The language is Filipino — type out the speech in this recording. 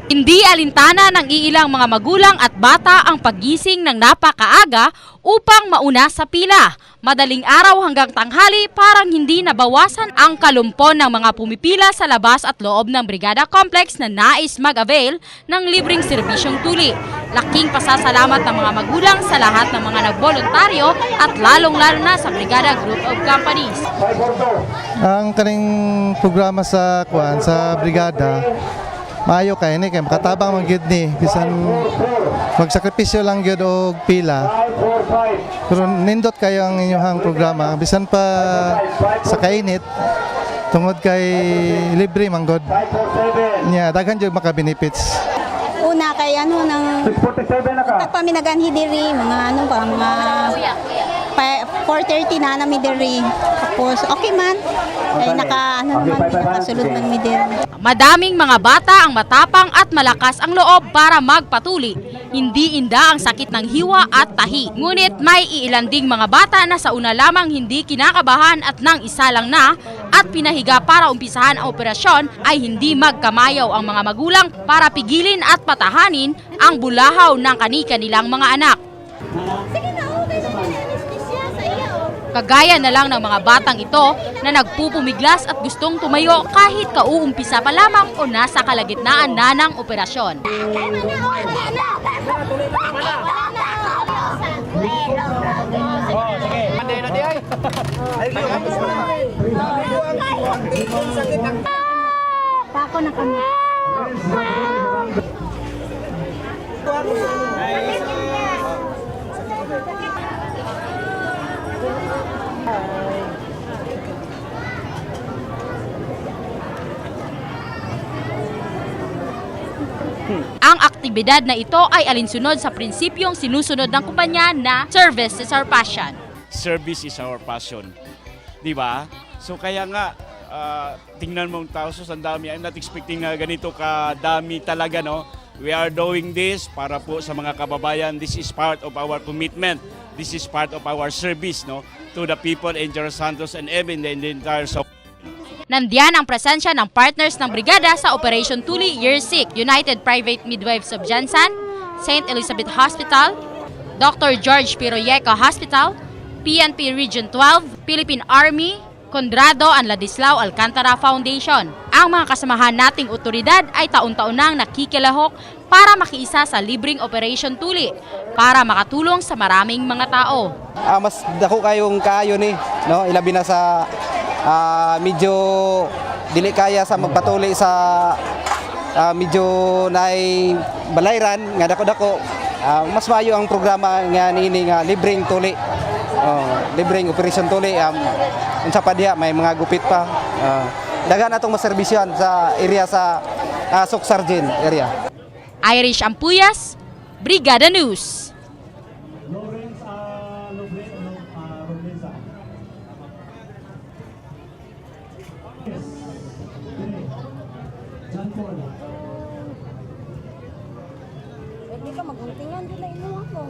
Hindi alintana ng iilang mga magulang at bata ang paggising ng napakaaga upang mauna sa pila. Madaling araw hanggang tanghali parang hindi nabawasan ang kalumpon ng mga pumipila sa labas at loob ng Brigada Complex na nais mag-avail ng libreng serbisyong tuli. Laking pasasalamat ng mga magulang sa lahat ng mga nagboluntaryo at lalong-lalo na sa Brigada Group of Companies. Ang kaning programa sa Brigada maayo kay ni kay makatabang man gyud ni bisan magsakripisyo lang gyud og pila. Pero nindot kayo ang inyong programa bisan pa sa kainit tungod kay libre man god. Nya daghan jud maka benefits. Una kay ano nang paminaganhi diri mga ano ba mga 4:30 na mi diri. Tapos okay man. Ay nakasulod man mi diri. Madaming mga bata ang matapang at malakas ang loob para magpatuli. Hindi inda ang sakit ng hiwa at tahi. Ngunit may iilan ding mga bata na sa una lamang hindi kinakabahan at nang isa lang na at pinahiga para umpisahan ang operasyon ay hindi magkamayaw ang mga magulang para pigilin at patahanin ang bulahaw ng kani-kanilang mga anak. Kagaya na lang ng mga batang ito na nagpupumiglas at gustong tumayo kahit kauumpisa pa lamang o nasa kalagitnaan na ng operasyon. Pako na kami. Ang aktibidad na ito ay alinsunod sa prinsipyong sinusunod ng kumpanya na service is our passion. Service is our passion. Di ba? So kaya nga, tingnan mong tao, ang dami. I'm not expecting ganito kadami talaga, no? We are doing this para po sa mga kababayan. This is part of our commitment. This is part of our service, no? To the people in General Santos and even in the entire South. Nandiyan ang presensya ng partners ng brigada sa Operation Tuli Year 6, United Private Midwives of Jansan, St. Elizabeth Hospital, Dr. George Piroyeca Hospital, PNP Region 12, Philippine Army, Condrado and Ladislao Alcantara Foundation. Ang mga kasamahan nating otoridad ay taon-taon nang nakikilahok para makiisa sa libreng Operation Tuli para makatulong sa maraming mga tao. Mas dako kayong kaayo ni, no? Ilabi na sa medyo dili kaya sa magpatuli sa medyo naay balayran nga dako-dako. Mas maayo ang programa nga niini nga libreng tuli. Libreng Operation Tuli. Unsa pa diha may mga gupit pa. Daghan atong maserbisyon sa area sa Soksargen area. Irish Ampuyas, Brigada News. Hindi ka maguntingan, doon na inuwa ko.